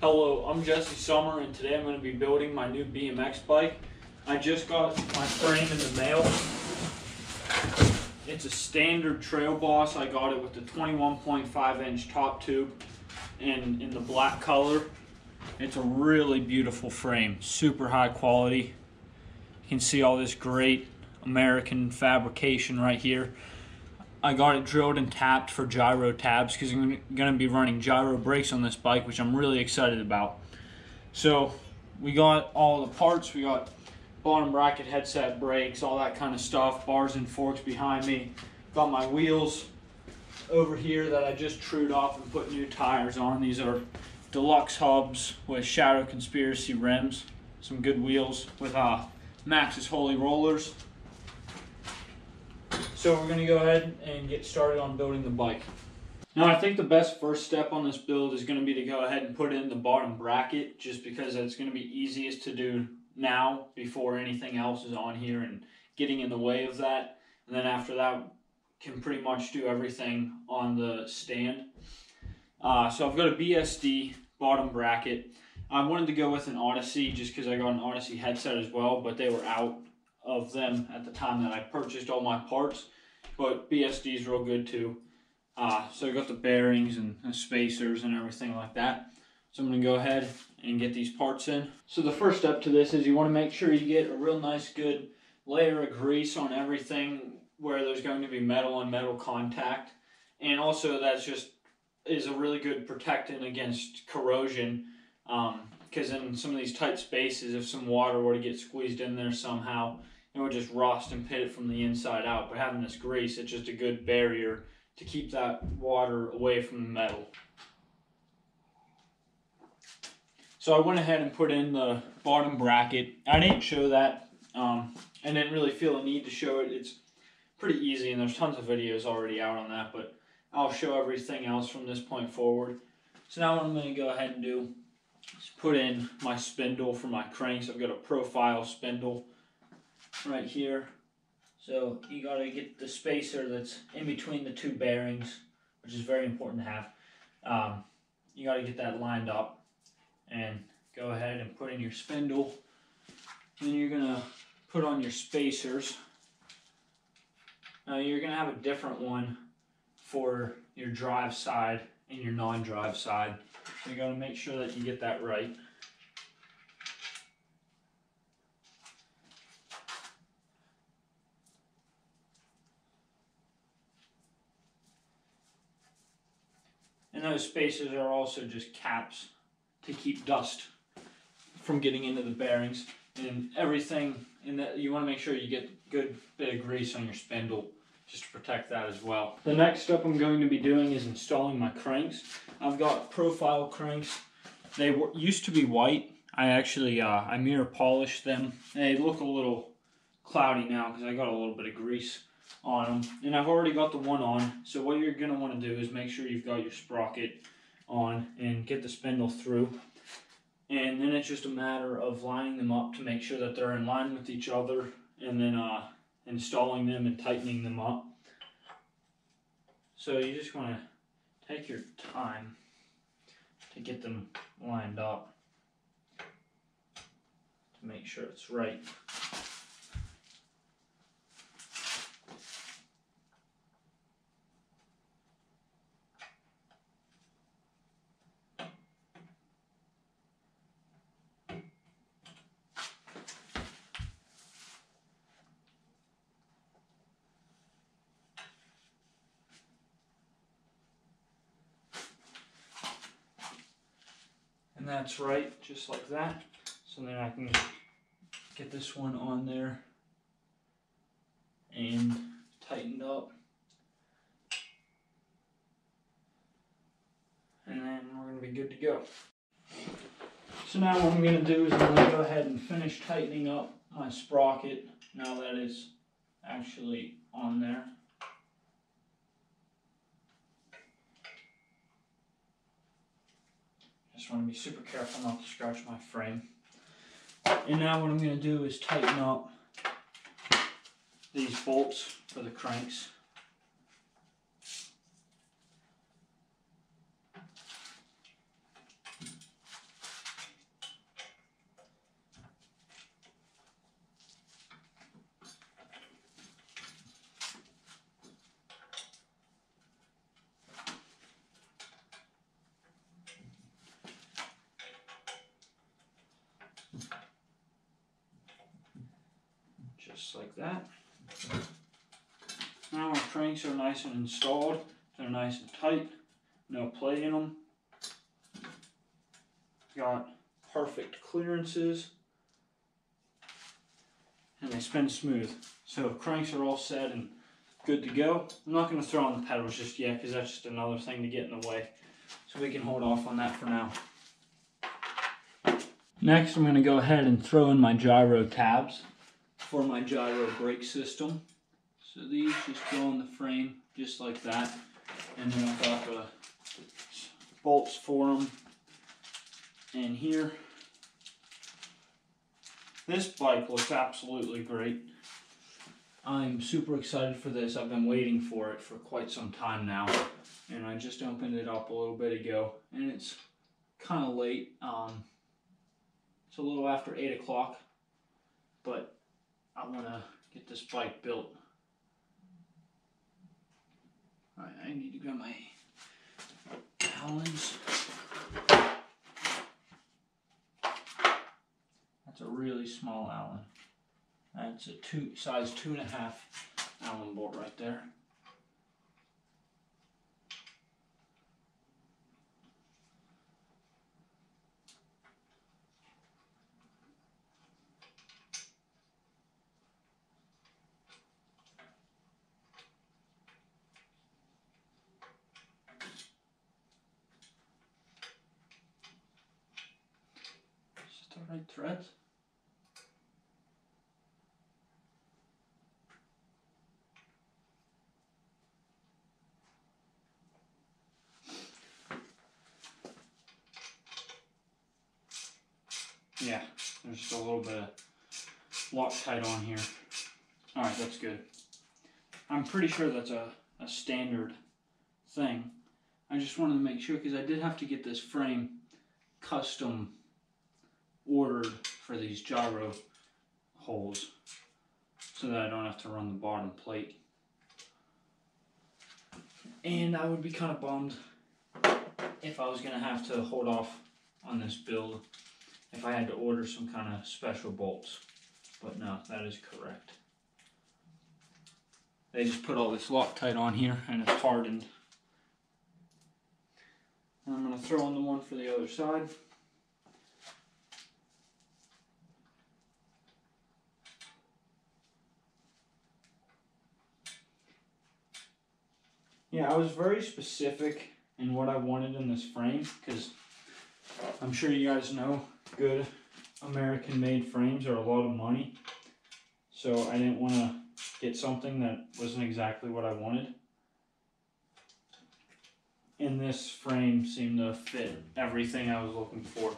Hello, I'm Jesse Summer, and today I'm going to be building my new BMX bike. I just got my frame in the mail. It's a standard Trail Boss. I got it with the 21.5 inch top tube and in the black color. It's a really beautiful frame, super high quality. You can see all this great American fabrication right here. I got it drilled and tapped for gyro tabs because I'm going to be running gyro brakes on this bike, which I'm really excited about. So we got all the parts. We got bottom bracket, headset, brakes, all that kind of stuff, bars and forks behind me. Got my wheels over here that I just trued off and put new tires on. These are deluxe hubs with Shadow Conspiracy rims. Some good wheels with Max's Holy Rollers. So we're going to go ahead and get started on building the bike. Now I think the best first step on this build is going to be to go ahead and put in the bottom bracket, just because it's going to be easiest to do now before anything else is on here and getting in the way of that. And then after that, can pretty much do everything on the stand. So I've got a BSD bottom bracket. I wanted to go with an Odyssey just because I got an Odyssey headset as well, but they were out of them at the time that I purchased all my parts, but BSD is real good too. So I got the bearings and the spacers and everything like that. So I'm going to go ahead and get these parts in. So the first step to this is you want to make sure you get a real nice good layer of grease on everything where there's going to be metal on metal contact, and also that's just is a really good protectant against corrosion, because in some of these tight spaces, if some water were to get squeezed in there somehow, it would just rust and pit it from the inside out. But having this grease, it's just a good barrier to keep that water away from the metal. So I went ahead and put in the bottom bracket. I didn't show that. I didn't really feel a need to show it. It's pretty easy, and there's tons of videos already out on that, but I'll show everything else from this point forward. So now what I'm going to go ahead and do is put in my spindle for my cranks. I've got a profile spindle right here. So you got to get the spacer that's in between the two bearings, which is very important to have. You got to get that lined up and go ahead and put in your spindle. Then you're going to put on your spacers. Now you're going to have a different one for your drive side and your non-drive side. So you got to make sure that you get that right. And those spacers are also just caps to keep dust from getting into the bearings and everything. And that you want to make sure you get a good bit of grease on your spindle just to protect that as well. The next step I'm going to be doing is installing my cranks. I've got profile cranks. They used to be white. I actually I mirror polished them. They look a little cloudy now because I got a little bit of grease on them, and I've already got the one on. So what you're going to want to do is make sure you've got your sprocket on and get the spindle through, and then it's just a matter of lining them up to make sure that they're in line with each other, and then installing them and tightening them up. So you just want to take your time to get them lined up to make sure it's right. And that's right, just like that. So then I can get this one on there and tightened up. And then we're going to be good to go. So now what I'm going to do is I'm going to go ahead and finish tightening up my sprocket now that it's actually on there. Just want to be super careful not to scratch my frame. And now what I'm going to do is tighten up these bolts for the cranks. just like that. Now our cranks are nice and installed. They're nice and tight, no play in them. Got perfect clearances, and they spin smooth. So cranks are all set and good to go. I'm not going to throw on the pedals just yet because that's just another thing to get in the way. So we can hold off on that for now. Next, I'm going to go ahead and throw in my gyro tabs for my gyro brake system. So these just go on the frame just like that. And then I've got the bolts for them in here. This bike looks absolutely great. I'm super excited for this. I've been waiting for it for quite some time now. And I just opened it up a little bit ago. And it's kind of late. It's a little after 8 o'clock. But I want to get this bike built. Alright, I need to grab my Allens. That's a really small Allen. That's a size 2.5 Allen bolt right there. Is this the right threads? Yeah, there's just a little bit of Loctite on here. Alright, that's good. I'm pretty sure that's a standard thing. I just wanted to make sure because I did have to get this frame custom ordered for these gyro holes so that I don't have to run the bottom plate. And I would be kind of bummed if I was going to have to hold off on this build if I had to order some kind of special bolts. But no, that is correct. They just put all this Loctite on here and it's hardened. And I'm going to throw in the one for the other side. Yeah, I was very specific in what I wanted in this frame because I'm sure you guys know good American-made frames are a lot of money. So I didn't want to get something that wasn't exactly what I wanted. And this frame seemed to fit everything I was looking for.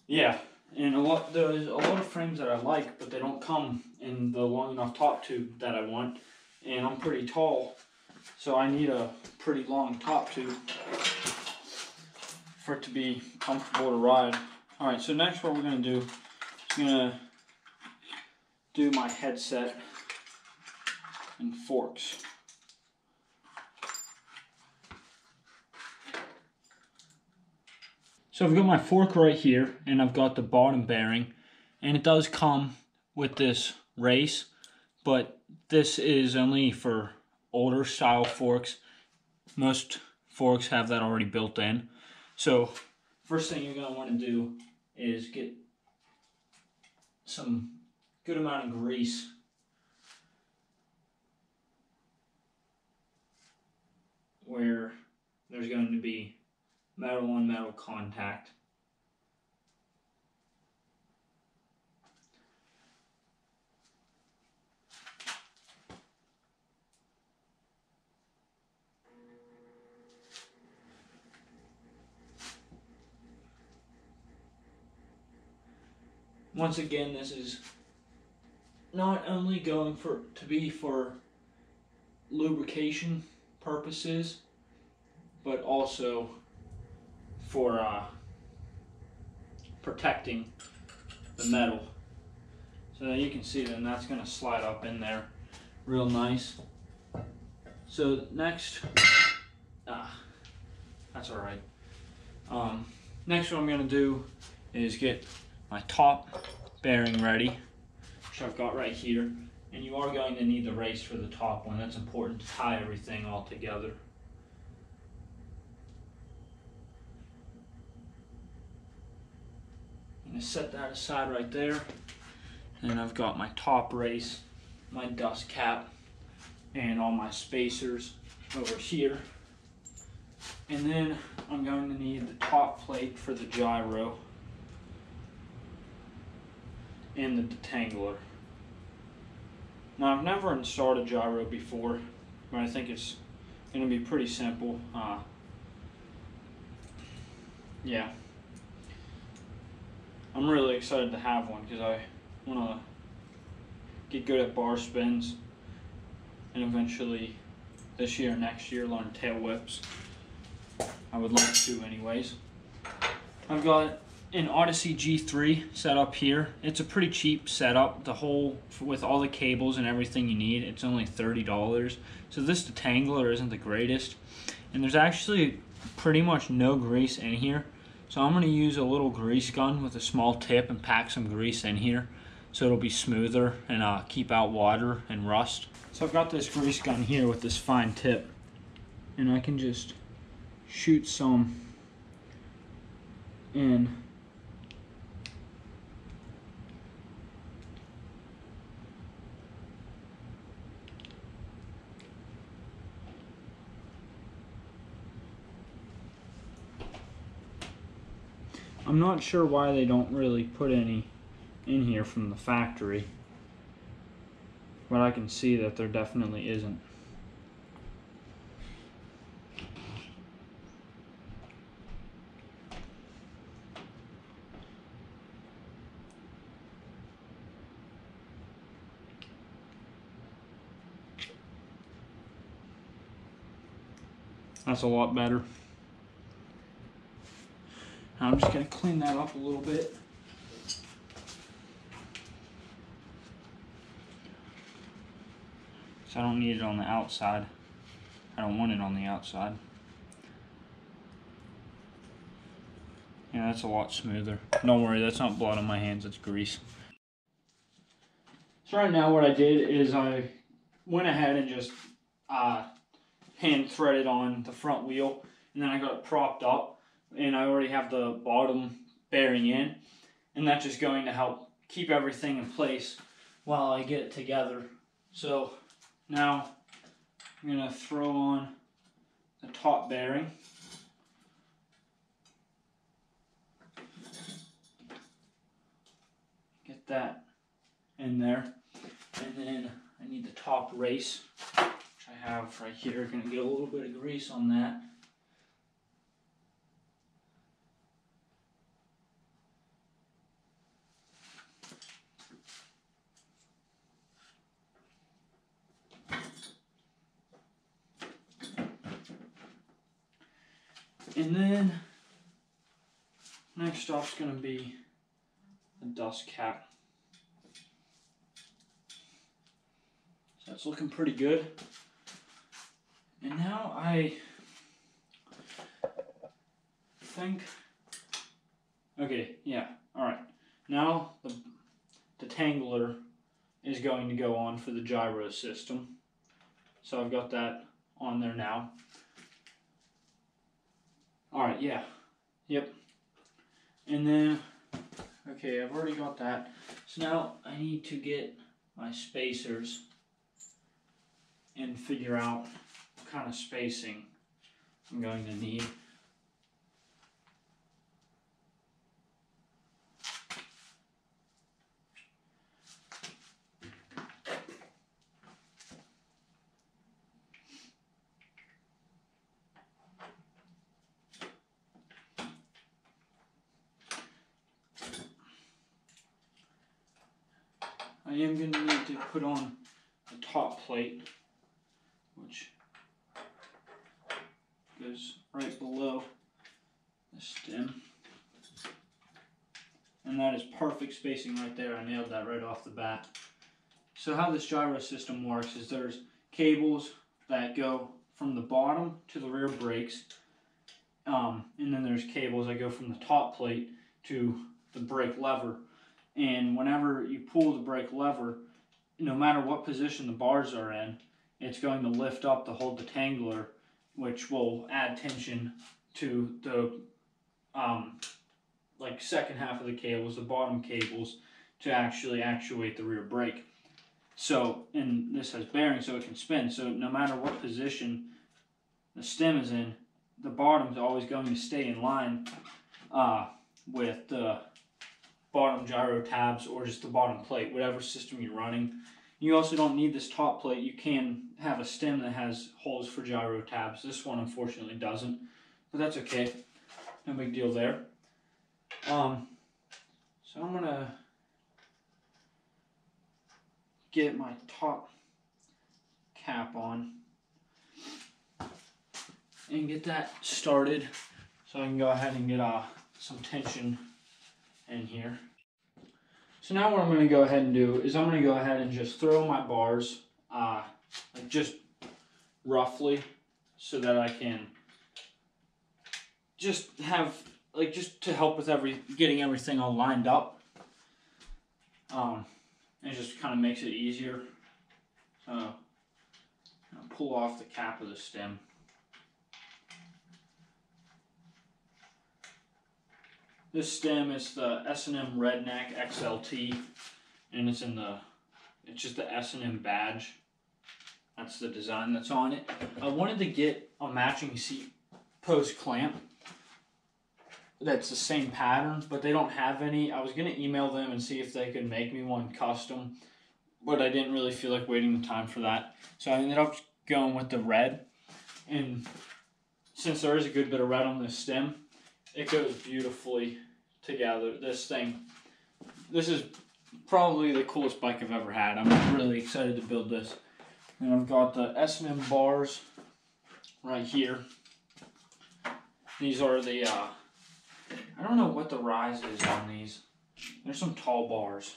Yeah, and there's a lot of frames that I like, but they don't come in the long enough top tube that I want. And I'm pretty tall, so I need a pretty long top tube for it to be comfortable to ride. Alright, so next what we're going to do is going to do my headset and forks. So I've got my fork right here, and I've got the bottom bearing, and it does come with this race, but this is only for older style forks. Most forks have that already built in. So first thing you're going to want to do is get some good amount of grease where there's going to be metal on metal contact. Once again, this is not only going to be for lubrication purposes, but also for protecting the metal. So that you can see then that's going to slide up in there real nice. So next, that's alright. Next what I'm going to do is get my top bearing ready, which I've got right here. And you are going to need the race for the top one. That's important to tie everything all together. I'm going to set that aside right there. And I've got my top race, my dust cap, and all my spacers over here. And then I'm going to need the top plate for the gyro and the detangler. Now, I've never installed a gyro before, but I think it's going to be pretty simple. Yeah. I'm really excited to have one because I want to get good at bar spins and eventually this year, next year, learn tail whips. I would like to anyways. I've got an Odyssey G3 set up here. It's a pretty cheap setup. The whole, with all the cables and everything you need, it's only $30. So this detangler isn't the greatest. And there's actually pretty much no grease in here. So I'm going to use a little grease gun with a small tip and pack some grease in here so it'll be smoother and keep out water and rust. So I've got this grease gun here with this fine tip, and I can just shoot some in. I'm not sure why they don't really put any in here from the factory, but I can see that there definitely isn't. That's a lot better. Now I'm just going to clean that up a little bit. So I don't need it on the outside. I don't want it on the outside. Yeah, that's a lot smoother. Don't worry, that's not blood on my hands, it's grease. So right now what I did is I went ahead and just hand threaded on the front wheel, and then I got it propped up. And I already have the bottom bearing in, and that's just going to help keep everything in place while I get it together. So now I'm going to throw on the top bearing. Get that in there, and then I need the top race, which I have right here. Going to get a little bit of grease on that. And then next stop's going to be the dust cap. So that's looking pretty good. And now I think, okay, yeah, alright. Now the detangler is going to go on for the gyro system. So I've got that on there now. Alright, yeah. Yep. And then, okay, I've already got that. So now I need to get my spacers and figure out what kind of spacing I'm going to need. I am going to need to put on the top plate, which goes right below the stem. And that is perfect spacing right there. I nailed that right off the bat. So how this gyro system works is there's cables that go from the bottom to the rear brakes, and then there's cables that go from the top plate to the brake lever. and whenever you pull the brake lever, no matter what position the bars are in, it's going to lift up to hold the tangler, which will add tension to the like second half of the cables, the bottom cables, to actually actuate the rear brake. So, and this has bearings so it can spin. So no matter what position the stem is in, the bottom is always going to stay in line with the bottom gyro tabs or just the bottom plate, whatever system you're running. You also don't need this top plate. You can have a stem that has holes for gyro tabs. This one unfortunately doesn't, but that's okay. No big deal there. So I'm gonna get my top cap on and get that started so I can go ahead and get some tension in here. So now what I'm going to go ahead and do is I'm going to go ahead and just throw my bars like just roughly so that I can just have like just to help with getting everything all lined up. It just kind of makes it easier. So I'll pull off the cap of the stem. This stem is the S&M Redneck XLT, and it's just the S&M badge. That's the design that's on it. I wanted to get a matching seat post clamp that's the same pattern, but they don't have any. I was going to email them and see if they could make me one custom, but I didn't really feel like waiting the time for that. So I ended up going with the red, and since there is a good bit of red on this stem, it goes beautifully together. This is probably the coolest bike I've ever had. I'm really excited to build this. And I've got the S&M bars right here. These are the, I don't know what the rise is on these. There's some tall bars.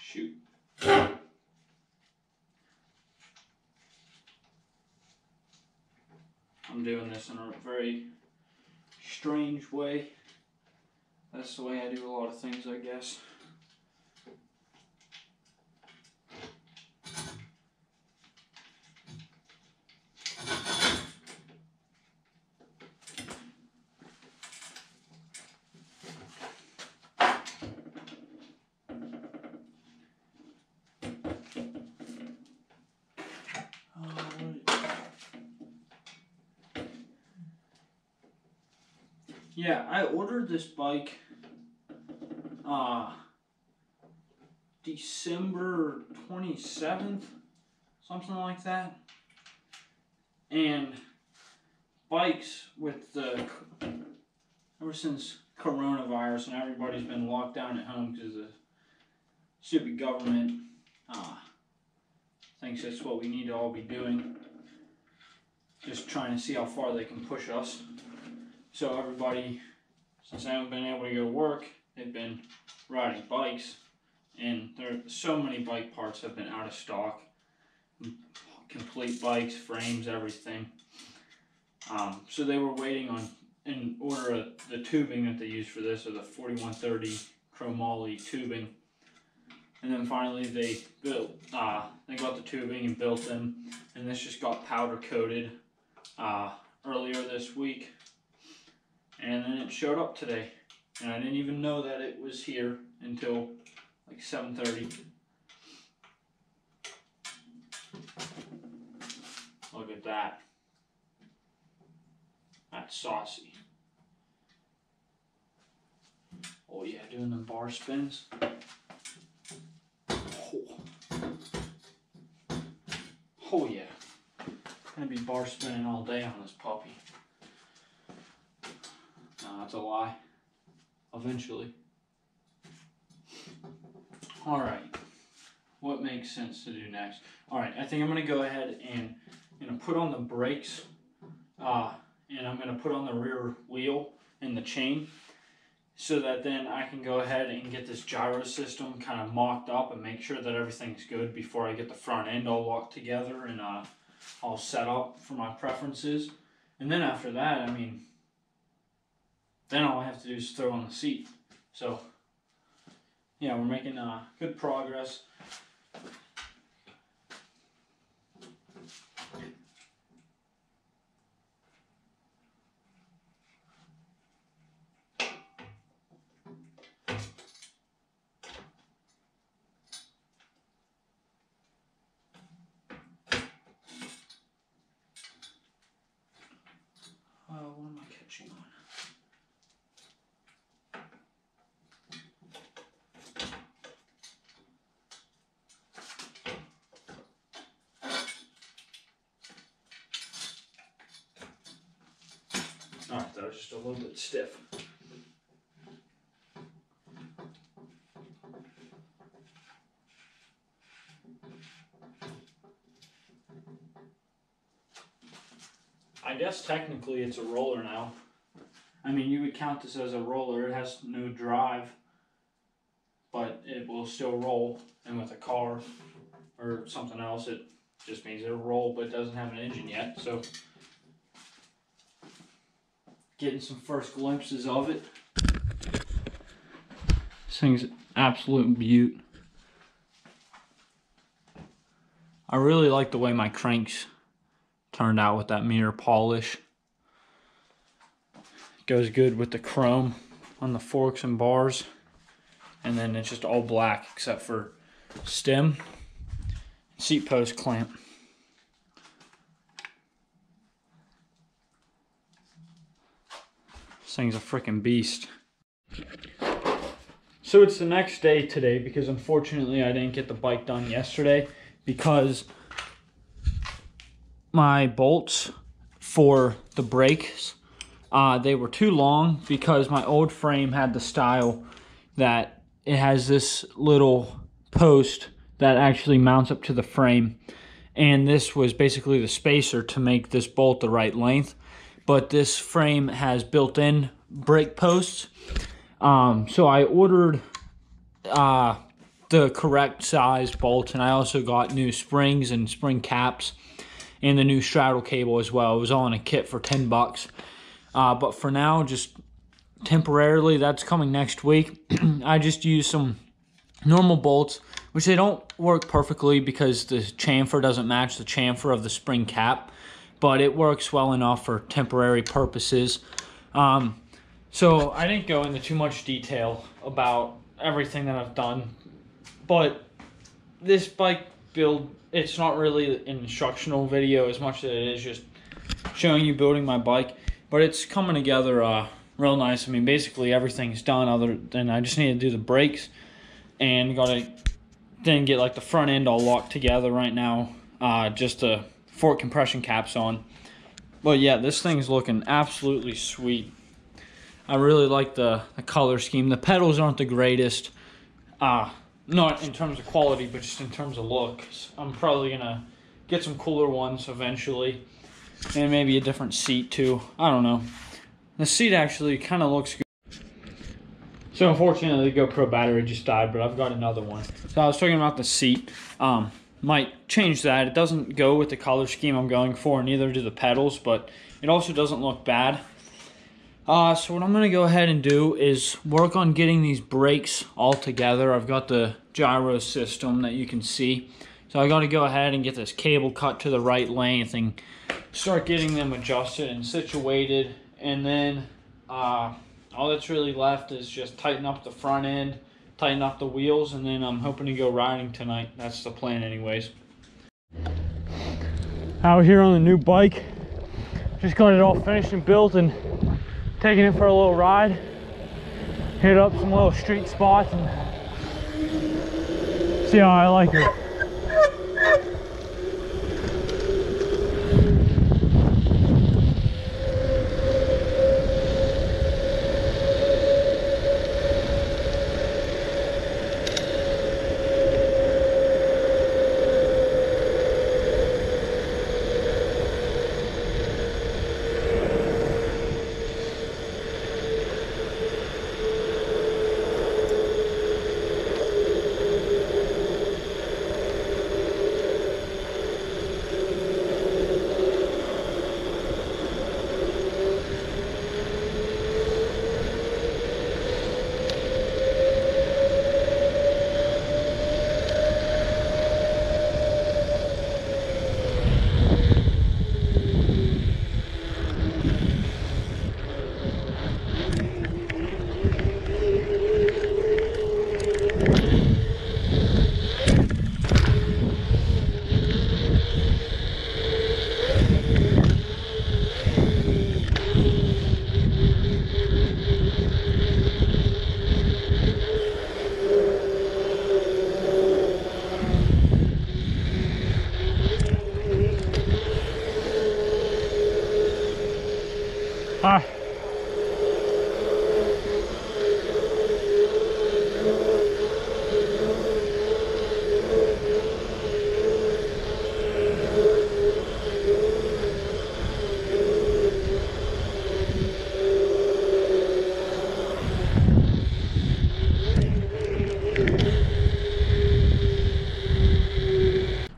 Shoot. I'm doing this in a very strange way. That's the way I do a lot of things, I guess. Yeah, I ordered this bike December 27th, something like that. And bikes with ever since coronavirus and everybody's been locked down at home because the stupid government thinks that's what we need to all be doing. Just trying to see how far they can push us. So everybody, since they haven't been able to go to work, they've been riding bikes, and so many bike parts have been out of stock. Complete bikes, frames, everything. So they were waiting on in order the tubing that they use for this, or the 4130 chromoly tubing. And then finally they got the tubing and built them, and this just got powder coated earlier this week. And then it showed up today, and I didn't even know that it was here until like 7:30. Look at that. That's saucy. Oh yeah, doing the bar spins. Oh yeah. Gonna be bar spinning all day on this puppy. No, that's a lie. Eventually. Alright. What makes sense to do next? Alright, I think I'm going to go ahead and put on the brakes. And I'm going to put on the rear wheel and the chain. So that then I can go ahead and get this gyro system kind of mocked up and make sure that everything's good before I get the front end all locked together and all set up for my preferences. And then after that, I mean, then all I have to do is throw on the seat. So, yeah, we're making good progress. What am I catching on? Alright, that was just a little bit stiff. I guess technically it's a roller now. I mean, you would count this as a roller. It has no drive, but it will still roll. And with a car or something else, it just means it'll roll, but it doesn't have an engine yet. So, getting some first glimpses of it. This thing's an absolute beaut. I really like the way my cranks turned out with that mirror polish. Goes good with the chrome on the forks and bars. And then it's just all black except for stem, seat post clamp. This thing's a freaking beast. So it's the next day today because unfortunately I didn't get the bike done yesterday because my bolts for the brakes, they were too long because my old frame had the style that it has this little post that actually mounts up to the frame, and this was basically the spacer to make this bolt the right length. But this frame has built-in brake posts, so I ordered the correct size bolts, and I also got new springs and spring caps and the new straddle cable as well. It was all in a kit for 10 bucks. But for now, just temporarily, that's coming next week. I just use some normal bolts, which they don't work perfectly because the chamfer doesn't match the chamfer of the spring cap, but it works well enough for temporary purposes. So I didn't go into too much detail about everything that I've done, but this bike build, it's not really an instructional video as much as it is just showing you building my bike, but it's coming together real nice. I mean, basically everything's done other than I just need to do the brakes and gotta then get like the front end all locked together right now, just the fork compression caps on. But yeah, this thing's looking absolutely sweet. I really like the color scheme. The pedals aren't the greatest, not in terms of quality, but just in terms of looks. I'm probably gonna get some cooler ones eventually, and maybe a different seat too. I don't know. The seat actually kind of looks good. So unfortunately the GoPro battery just died, but I've got another one. So I was talking about the seat. Might change that. It doesn't go with the color scheme I'm going for, neither do the pedals, but it also doesn't look bad. So what I'm going to go ahead and do is work on getting these brakes all together. I've got the gyro system that you can see. So I got to go ahead and get this cable cut to the right length and start getting them adjusted and situated. And then all that's really left is just tighten up the front end, tighten up the wheels, and then I'm hoping to go riding tonight. That's the plan anyways. Out here on the new bike. Just got it all finished and built and taking it for a little ride. Hit up some little street spots and see how I like it.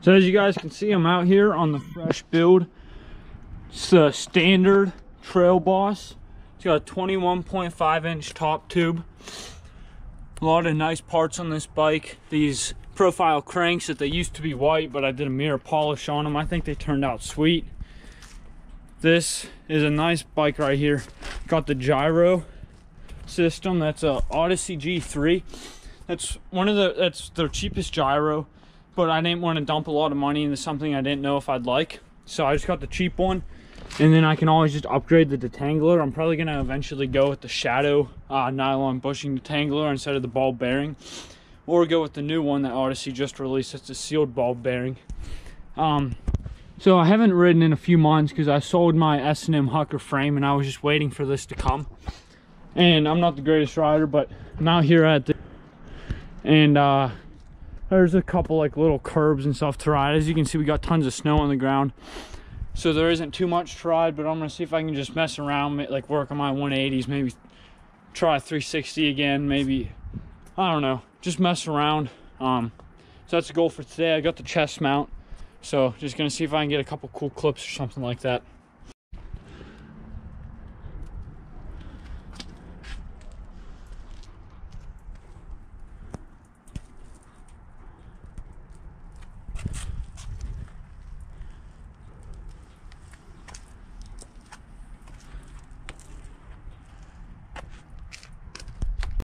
So as you guys can see, I'm out here on the fresh build. It's a standard Trail Boss. It's got a 21.5-inch top tube. A lot of nice parts on this bike. These profile cranks that they used to be white, but I did a mirror polish on them. I think they turned out sweet. This is a nice bike right here. Got the gyro system. That's a Odyssey G3. That's their cheapest gyro, but I didn't want to dump a lot of money into something I didn't know if I'd like. So I just got the cheap one, and then I can always just upgrade the detangler. I'm probably gonna eventually go with the Shadow nylon bushing detangler instead of the ball bearing, or go with the new one that Odyssey just released. It's a sealed ball bearing. So I haven't ridden in a few months because I sold my S&M Hucker frame and I was just waiting for this to come. And I'm not the greatest rider, but I'm out here at the, and there's a couple like little curbs and stuff to ride. As you can see, we got tons of snow on the ground, so there isn't too much to ride, but I'm gonna see if I can just mess around, like work on my 180s, maybe try 360 again, maybe, I don't know, just mess around. So that's the goal for today. I got the chest mount, so just gonna see if I can get a couple cool clips or something like that.